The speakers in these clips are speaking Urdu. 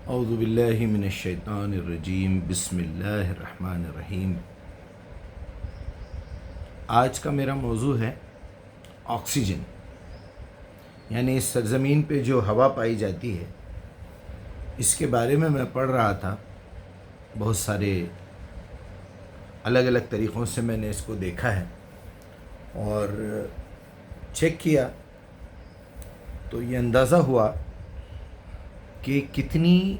اعوذ باللہ من الشیطان الرجیم، بسم اللہ الرحمن الرحیم۔ آج کا میرا موضوع ہے آکسیجن، یعنی اس سرزمین پہ جو ہوا پائی جاتی ہے، اس کے بارے میں پڑھ رہا تھا۔ بہت سارے الگ الگ طریقوں سے میں نے اس کو دیکھا ہے اور چیک کیا تو یہ اندازہ ہوا کہ کتنی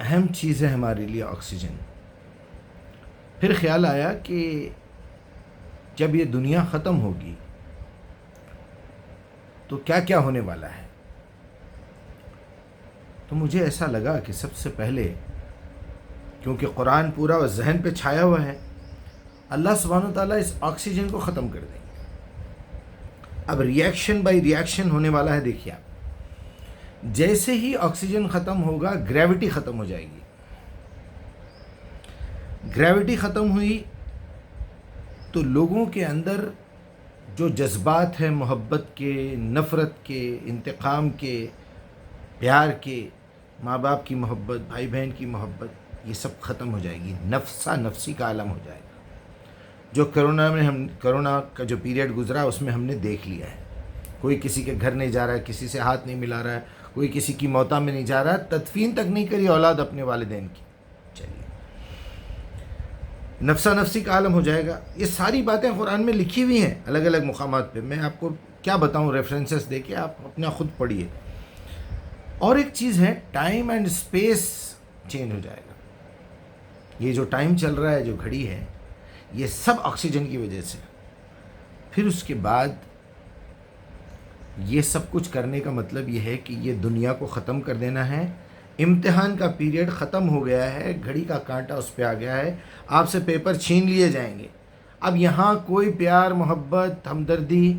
اہم چیز ہے ہمارے لیے آکسیجن۔ پھر خیال آیا کہ جب یہ دنیا ختم ہوگی تو کیا کیا ہونے والا ہے، تو مجھے ایسا لگا کہ سب سے پہلے، کیونکہ قرآن پورا ذہن پہ چھایا ہوا ہے، اللہ سبحانہ وتعالیٰ اس آکسیجن کو ختم کر دیں گے۔ اب ریئیکشن بائی ریئیکشن ہونے والا ہے۔ دیکھیے آپ، جیسے ہی آکسیجن ختم ہوگا گریوٹی ختم ہو جائے گی۔ گریوٹی ختم ہوئی تو لوگوں کے اندر جو جذبات ہیں، محبت کے، نفرت کے، انتقام کے، پیار کے، ماں باپ کی محبت، بھائی بہن کی محبت، یہ سب ختم ہو جائے گی۔ نفسا نفسی کا عالم ہو جائے گا، جو کرونا کا جو پیریڈ گزرا اس میں ہم نے دیکھ لیا ہے۔ کوئی کسی کے گھر نہیں جا رہا ہے، کسی سے ہاتھ نہیں ملا رہا ہے، کوئی کسی کی موتا میں نہیں جا رہا، تدفین تک نہیں کری اولاد اپنے والدین کی۔ چلیے، نفسا نفسی کا عالم ہو جائے گا۔ یہ ساری باتیں قرآن میں لکھی ہوئی ہیں الگ الگ مقامات پہ، میں آپ کو کیا بتاؤں، ریفرنسز دے کے آپ اپنا خود پڑھیے۔ اور ایک چیز ہے، ٹائم اینڈ اسپیس چینج ہو جائے گا۔ یہ جو ٹائم چل رہا ہے، جو گھڑی ہے، یہ سب آکسیجن کی وجہ سے۔ پھر اس کے بعد یہ سب کچھ کرنے کا مطلب یہ ہے کہ یہ دنیا کو ختم کر دینا ہے۔ امتحان کا پیریڈ ختم ہو گیا ہے، گھڑی کا کانٹا اس پہ آ گیا ہے، آپ سے پیپر چھین لیے جائیں گے۔ اب یہاں کوئی پیار، محبت، ہمدردی،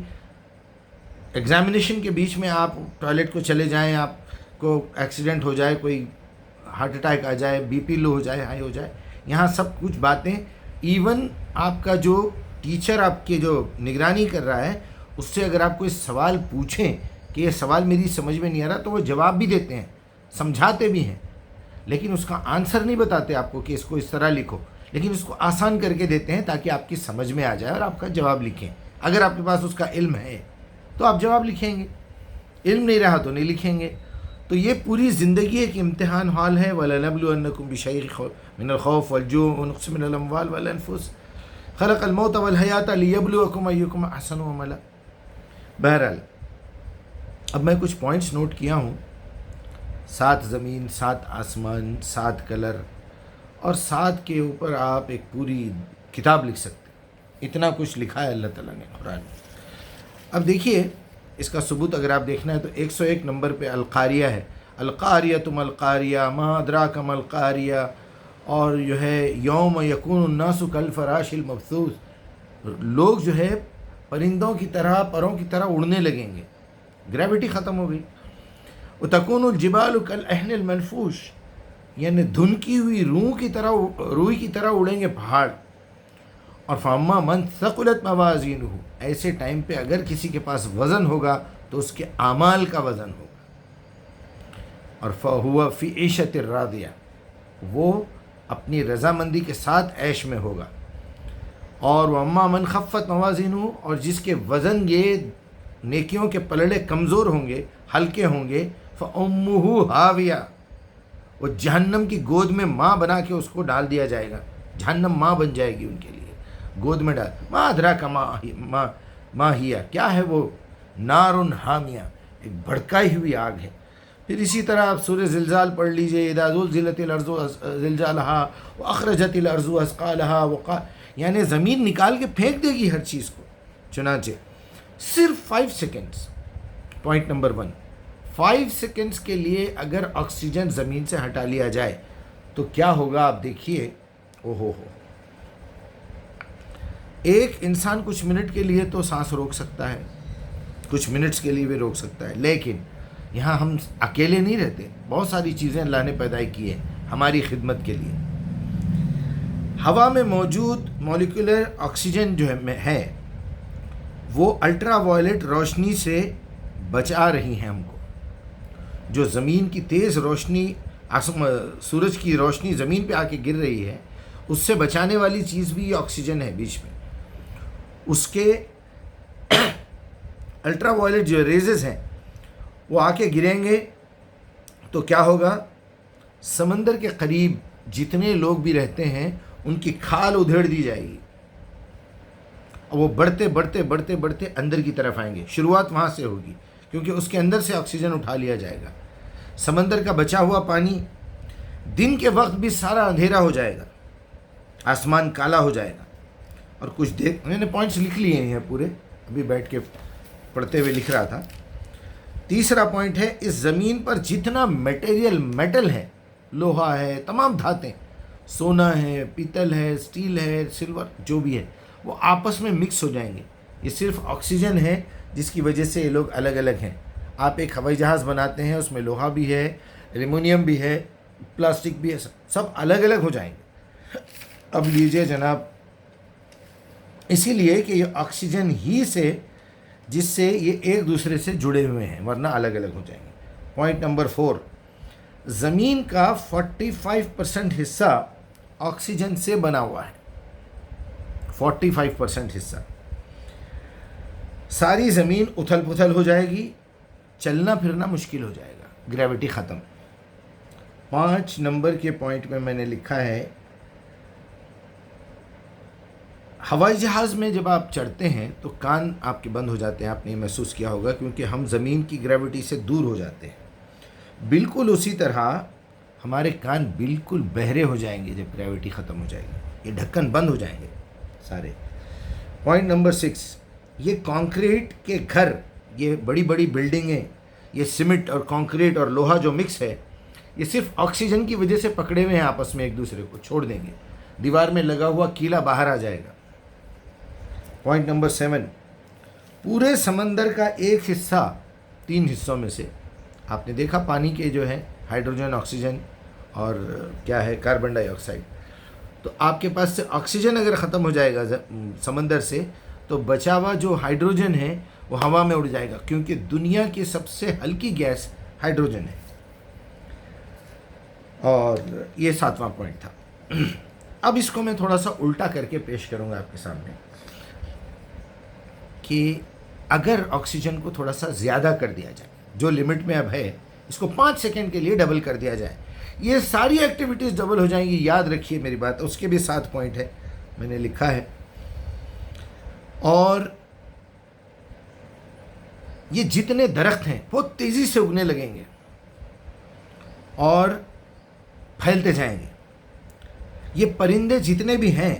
ایگزامینیشن کے بیچ میں آپ ٹوائلٹ کو چلے جائیں، آپ کو ایکسیڈنٹ ہو جائے، کوئی ہارٹ اٹیک آ جائے، بی پی لو ہو جائے، ہائی ہو جائے، یہاں سب کچھ باتیں، ایون آپ کا جو ٹیچر آپ کی جو نگرانی کر رہا ہے، اس سے اگر آپ کوئی سوال پوچھیں کہ یہ سوال میری سمجھ میں نہیں آ رہا، تو وہ جواب بھی دیتے ہیں، سمجھاتے بھی ہیں، لیکن اس کا آنسر نہیں بتاتے آپ کو کہ اس کو اس طرح لکھو، لیکن اس کو آسان کر کے دیتے ہیں تاکہ آپ کی سمجھ میں آ جائے اور آپ کا جواب لکھیں۔ اگر آپ کے پاس اس کا علم ہے تو آپ جواب لکھیں گے، علم نہیں رہا تو نہیں لکھیں گے۔ تو یہ پوری زندگی ایک امتحان حال ہے۔ وَلَنَبْلُوَنَّكُمْ بِشَيْءٍ مِّنَ الْخَوْفِ وَالْجُوعِ وَنَقْصٍ مِّنَ الْأَمْوَالِ وَالْأَنفُسِ خَلَقَ الْمَوْتَ وَالْحَيَاةَ لِيَبْلُوَكُمْ أَيُّكُمْ أَحْسَنُ عَمَلًا۔ بہرحال، اب میں کچھ پوائنٹس نوٹ کیا ہوں۔ 7 زمین، 7 آسمان، 7 کلر، اور 7 کے اوپر آپ ایک پوری کتاب لکھ سکتے ہیں۔ اتنا کچھ لکھا ہے اللہ تعالیٰ نے قرآن میں۔ اب دیکھیے، اس کا ثبوت اگر آپ دیکھنا ہے تو 101 نمبر پہ القاریہ ہے۔ القاریۃ ما القاریہ ما ادراک ما القاریہ، اور جو ہے یوم یکون الناس کالفراش المبثوث، لوگ جو ہے پرندوں کی طرح، پروں کی طرح اڑنے لگیں گے، گریوٹی ختم ہو گئی۔ وتکون الجبال کالعہن المنفوش، یعنی دھنکی ہوئی روئی کی طرح اڑیں گے پہاڑ۔ اور فاما من ثقلت موازینہ، ایسے ٹائم پہ اگر کسی کے پاس وزن ہوگا تو اس کے اعمال کا وزن ہوگا۔ اور فہو فی عیشۃ راضیہ، وہ اپنی رضامندی کے ساتھ عیش میں ہوگا۔ اور واما من خفت موازینہ، اور جس کے وزن، یہ نیکیوں کے پلڑے کمزور ہوں گے، ہلکے ہوں گے، فامہ ہاویہ، وہ جہنم کی گود میں ماں بنا کے اس کو ڈال دیا جائے گا۔ جہنم ماں بن جائے گی ان کے لیے، گود میں ڈال۔ ما ادراک ما ہیہ، کیا ہے وہ؟ نار حامیہ، ایک بھڑکائی ہوئی آگ ہے۔ پھر اسی طرح آپ سورہ زلزال پڑھ لیجئے، اذا زلزلت الارض زلزالہا واخرجت الارض اثقالہا، یعنی زمین نکال کے پھینک دے گی ہر چیز کو۔ چنانچہ صرف 5 سیکنڈز، پوائنٹ نمبر 1، 5 سیکنڈز کے لیے اگر آکسیجن زمین سے ہٹا لیا جائے تو کیا ہوگا آپ دیکھیے۔ اوہو ہو، ایک انسان کچھ منٹ کے لیے تو سانس روک سکتا ہے، کچھ منٹس کے لیے بھی روک سکتا ہے، لیکن یہاں ہم اکیلے نہیں رہتے، بہت ساری چیزیں اللہ نے پیدا کی ہیں ہماری خدمت کے لیے۔ ہوا میں موجود مولیکولر آکسیجن جو ہے وہ الٹرا وائلٹ روشنی سے بچا رہی ہیں ہم کو۔ جو زمین کی تیز روشنی سورج کی روشنی زمین پہ آ کے گر رہی ہے، اس سے بچانے والی چیز بھی یہ آکسیجن ہے بیچ میں. اس کے الٹرا وائلٹ جو ریزز ہیں وہ آ کے گریں گے تو کیا ہوگا؟ سمندر کے قریب جتنے لوگ بھی رہتے ہیں ان کی کھال ادھیڑ دی جائے گی، اور وہ بڑھتے بڑھتے بڑھتے بڑھتے اندر کی طرف آئیں گے. شروعات وہاں سے ہوگی کیونکہ اس کے اندر سے آکسیجن اٹھا لیا جائے گا. سمندر کا بچا ہوا پانی دن کے وقت بھی سارا اندھیرا ہو جائے گا، آسمان کالا ہو جائے گا. اور کچھ میں نے پوائنٹس لکھ لیے ہیں پورے، ابھی بیٹھ کے پڑھتے ہوئے لکھ رہا تھا. تیسرا پوائنٹ ہے، اس زمین پر جتنا میٹل ہے، لوہا ہے، تمام دھاتیں، سونا ہے، پیتل ہے، اسٹیل ہے، سلور، جو بھی ہے، وہ آپس میں مکس ہو جائیں گے. یہ صرف آکسیجن ہے جس کی وجہ سے یہ لوگ الگ الگ ہیں. آپ ایک ہوائی جہاز بناتے ہیں، اس میں لوہا بھی ہے، ایلومینیم بھی ہے، پلاسٹک بھی ہے، سب الگ الگ ہو جائیں گے. اب لیجئے جناب، اسی لیے کہ یہ آکسیجن ہی سے، جس سے یہ ایک دوسرے سے جڑے ہوئے ہیں، ورنہ الگ الگ ہو جائیں گے. پوائنٹ نمبر 4، زمین کا 45% حصہ آکسیجن سے بنا ہوا ہے. 45% حصہ. ساری زمین اتھل پتھل ہو جائے گی، چلنا پھرنا مشکل ہو جائے گا، گریوٹی ختم. 5 نمبر کے پوائنٹ میں نے لکھا ہے، ہوائی جہاز میں جب آپ چڑھتے ہیں تو کان آپ کے بند ہو جاتے ہیں. آپ نے محسوس کیا ہوگا کیونکہ ہم زمین کی گریوٹی سے دور ہو جاتے ہیں. بالکل اسی طرح ہمارے کان بالکل بہرے ہو جائیں گے جب گریوٹی ختم ہو جائے گی، یہ ڈھکن بند ہو جائیں گے سارے. پوائنٹ نمبر 6، یہ کانکریٹ کے گھر، یہ بڑی بڑی بلڈنگیں، یہ سیمنٹ اور کانکریٹ اور لوہا جو مکس ہے، یہ صرف آکسیجن کی وجہ سے پکڑے ہوئے ہیں، آپس میں ایک دوسرے کو چھوڑ دیں گے، دیوار میں لگا ہوا کیلا باہر آ جائے گا. پوائنٹ نمبر 7، پورے سمندر کا ایک حصہ 3 حصوں میں سے، آپ نے دیکھا پانی کے جو ہے ہائیڈروجن، آکسیجن اور کیا ہے کاربن ڈائی آکسائڈ، تو آپ کے پاس سے آکسیجن اگر ختم ہو جائے گا سمندر سے تو بچا ہوا جو ہائیڈروجن ہے وہ ہوا میں اڑ جائے گا، کیونکہ دنیا کی سب سے ہلکی گیس ہائیڈروجن ہے. اور یہ 7واں پوائنٹ تھا. اب اس کو میں تھوڑا سا الٹا کر کے پیش کروں گا آپ کے سامنے کہ اگر آکسیجن کو تھوڑا سا زیادہ کر دیا جائے، جو لمٹ میں اب ہے اس کو 5 سیکنڈ کے لیے ڈبل کر دیا جائے، یہ ساری ایکٹیویٹیز ڈبل ہو جائیں گی. یاد رکھیے میری بات، اس کے بھی 7 پوائنٹ ہے میں نے لکھا ہے. اور یہ جتنے درخت ہیں بہت تیزی سے اگنے لگیں گے اور پھیلتے جائیں گے. یہ پرندے جتنے بھی ہیں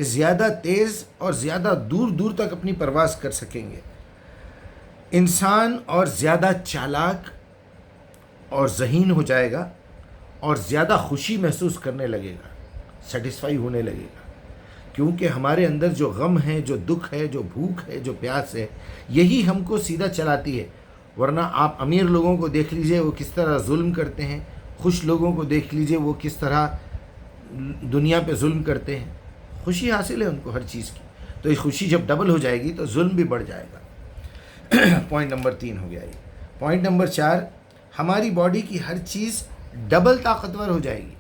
زیادہ تیز اور زیادہ دور دور تک اپنی پرواز کر سکیں گے. انسان اور زیادہ چالاک اور ذہین ہو جائے گا اور زیادہ خوشی محسوس کرنے لگے گا، سیٹسفائی ہونے لگے گا، کیونکہ ہمارے اندر جو غم ہے، جو دکھ ہے، جو بھوک ہے، جو پیاس ہے، یہی ہم کو سیدھا چلاتی ہے. ورنہ آپ امیر لوگوں کو دیکھ لیجئے وہ کس طرح ظلم کرتے ہیں، خوش لوگوں کو دیکھ لیجئے وہ کس طرح دنیا پہ ظلم کرتے ہیں. خوشی حاصل ہے ان کو ہر چیز کی، تو یہ خوشی جب ڈبل ہو جائے گی تو ظلم بھی بڑھ جائے گا. پوائنٹ نمبر 3 ہو گیا یہ. پوائنٹ نمبر 4، ہماری باڈی کی ہر چیز ڈبل طاقتور ہو جائے گی.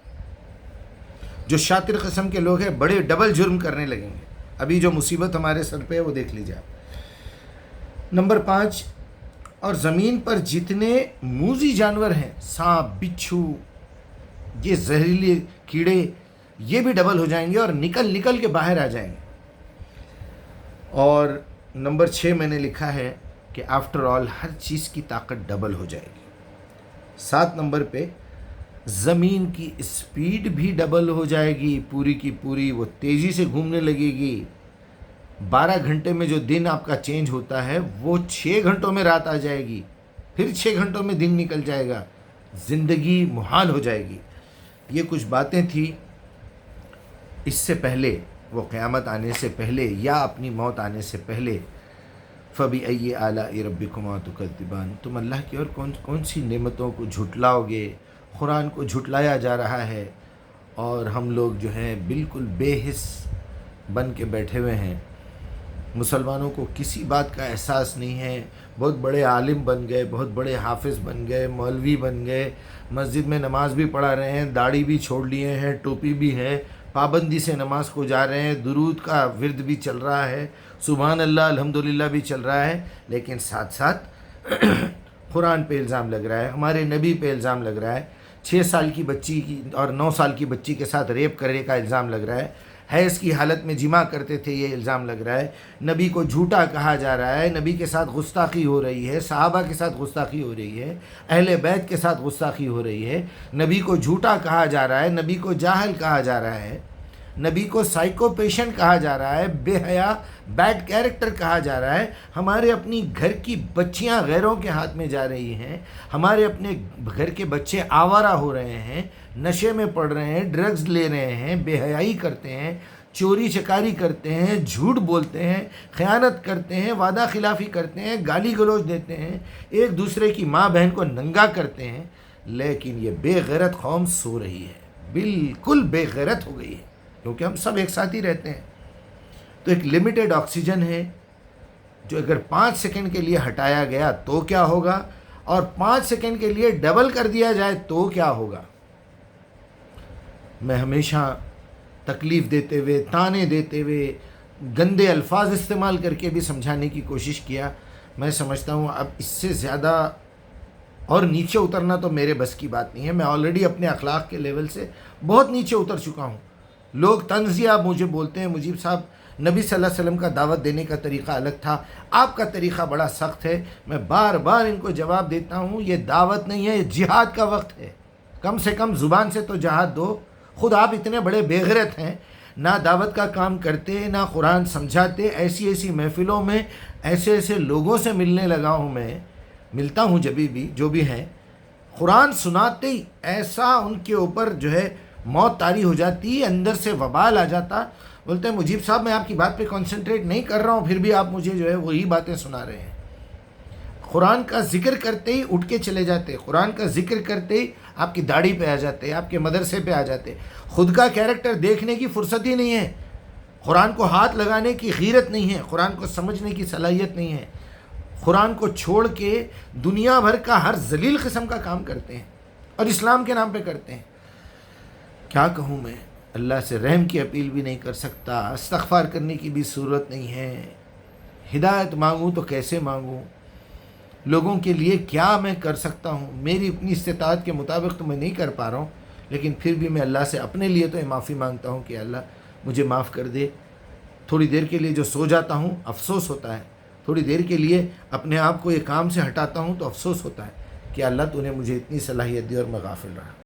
جو شاطر قسم کے لوگ ہیں بڑے ڈبل جرم کرنے لگیں گے. ابھی جو مصیبت ہمارے سر پہ ہے وہ دیکھ لیجیے آپ. نمبر 5، اور زمین پر جتنے موذی جانور ہیں، سانپ، بچھو، یہ زہریلے کیڑے، یہ بھی ڈبل ہو جائیں گے اور نکل کے باہر آ جائیں گے. اور نمبر 6 میں نے لکھا ہے کہ آفٹر آل ہر چیز کی طاقت ڈبل ہو جائے گی. 7 نمبر پہ زمین کی اسپیڈ بھی ڈبل ہو جائے گی، پوری کی پوری وہ تیزی سے گھومنے لگے گی. 12 گھنٹے میں جو دن آپ کا چینج ہوتا ہے وہ 6 گھنٹوں میں رات آ جائے گی، پھر 6 گھنٹوں میں دن نکل جائے گا، زندگی محال ہو جائے گی. یہ کچھ باتیں تھیں اس سے پہلے، وہ قیامت آنے سے پہلے یا اپنی موت آنے سے پہلے. فَبِأَيِّ آلَاءِ رَبِّكُمَا تُكَذِّبَانِ، تم اللہ کی اور کون سی نعمتوں کو جھٹلاؤ گے. قرآن کو جھٹلایا جا رہا ہے اور ہم لوگ جو ہیں بالکل بے حس بن کے بیٹھے ہوئے ہیں. مسلمانوں کو کسی بات کا احساس نہیں ہے. بہت بڑے عالم بن گئے، بہت بڑے حافظ بن گئے، مولوی بن گئے، مسجد میں نماز بھی پڑھا رہے ہیں، داڑھی بھی چھوڑ لیے ہیں، ٹوپی بھی ہے، پابندی سے نماز کو جا رہے ہیں، درود کا ورد بھی چل رہا ہے، سبحان اللہ الحمدللہ بھی چل رہا ہے، لیکن ساتھ ساتھ قرآن پہ الزام لگ رہا ہے، ہمارے نبی پہ الزام لگ رہا ہے، 6 سال کی بچی کی اور 9 سال کی بچی کے ساتھ ریپ کرنے کا الزام لگ رہا ہے، حیض کی حالت میں جمع کرتے تھے یہ الزام لگ رہا ہے، نبی کو جھوٹا کہا جا رہا ہے، نبی کے ساتھ گستاخی ہو رہی ہے، صحابہ کے ساتھ گستاخی ہو رہی ہے، اہل بیت کے ساتھ گستاخی ہو رہی ہے، نبی کو جھوٹا کہا جا رہا ہے، نبی کو جاہل کہا جا رہا ہے، نبی کو سائیکو پیشنٹ کہا جا رہا ہے، بے حیا بیڈ کیریکٹر کہا جا رہا ہے، ہمارے اپنی گھر کی بچیاں غیروں کے ہاتھ میں جا رہی ہیں، ہمارے اپنے گھر کے بچے آوارہ ہو رہے ہیں، نشے میں پڑ رہے ہیں، ڈرگز لے رہے ہیں، بے حیائی کرتے ہیں، چوری چکاری کرتے ہیں، جھوٹ بولتے ہیں، خیانت کرتے ہیں، وعدہ خلافی کرتے ہیں، گالی گلوچ دیتے ہیں، ایک دوسرے کی ماں بہن کو ننگا کرتے ہیں، لیکن یہ بے غیرت قوم سو رہی ہے، بالکل بے غیرت ہو گئی ہے، کیونکہ ہم سب ایک ساتھ ہی رہتے ہیں۔ تو ایک لمیٹڈ آکسیجن ہے جو اگر 5 سیکنڈ کے لیے ہٹایا گیا تو کیا ہوگا، اور 5 سیکنڈ کے لیے ڈبل کر دیا جائے تو کیا ہوگا۔ میں ہمیشہ تکلیف دیتے ہوئے، تانے دیتے ہوئے، گندے الفاظ استعمال کر کے بھی سمجھانے کی کوشش کیا، میں سمجھتا ہوں اب اس سے زیادہ اور نیچے اترنا تو میرے بس کی بات نہیں ہے، میں آلریڈی اپنے اخلاق کے لیول سے بہت نیچے اتر چکا ہوں۔ لوگ طنزیہ مجھے بولتے ہیں مجیب صاحب نبی صلی اللہ علیہ وسلم کا دعوت دینے کا طریقہ الگ تھا، آپ کا طریقہ بڑا سخت ہے۔ میں بار بار ان کو جواب دیتا ہوں یہ دعوت نہیں ہے، یہ جہاد کا وقت ہے، کم سے کم زبان سے تو جہاد دو۔ خود آپ اتنے بڑے بے غیرت ہیں، نہ دعوت کا کام کرتے، نہ قرآن سمجھاتے، ایسی ایسی محفلوں میں ایسے ایسے لوگوں سے ملنے لگا ہوں، میں ملتا ہوں جبھی بھی جو بھی ہیں، قرآن سناتے ہی ایسا ان کے اوپر جو ہے موت طاری ہو جاتی، اندر سے وبال آ جاتا، بولتے ہیں مجیب صاحب میں آپ کی بات پہ کنسنٹریٹ نہیں کر رہا ہوں، پھر بھی آپ مجھے جو ہے وہی باتیں سنا رہے ہیں۔ قرآن کا ذکر کرتے ہی اٹھ کے چلے جاتے، قرآن کا ذکر کرتے ہی آپ کی داڑھی پہ آ جاتے، آپ کے مدرسے پہ آ جاتے، خود کا کیریکٹر دیکھنے کی فرصت ہی نہیں ہے، قرآن کو ہاتھ لگانے کی غیرت نہیں ہے، قرآن کو سمجھنے کی صلاحیت نہیں ہے، قرآن کو چھوڑ کے دنیا بھر کا ہر ذلیل قسم کا کام کرتے ہیں اور اسلام کے نام پہ کرتے ہیں۔ کیا کہوں میں، اللہ سے رحم کی اپیل بھی نہیں کر سکتا، استغفار کرنے کی بھی صورت نہیں ہے، ہدایت مانگوں تو کیسے مانگوں، لوگوں کے لیے کیا میں کر سکتا ہوں، میری اپنی استطاعت کے مطابق تو میں نہیں کر پا رہا ہوں، لیکن پھر بھی میں اللہ سے اپنے لیے تو معافی مانگتا ہوں کہ اللہ مجھے معاف کر دے۔ تھوڑی دیر کے لیے جو سو جاتا ہوں افسوس ہوتا ہے، تھوڑی دیر کے لیے اپنے آپ کو یہ کام سے ہٹاتا ہوں تو افسوس ہوتا ہے کہ اللہ تو نے مجھے اتنی صلاحیت دی اور میں غافل رہا۔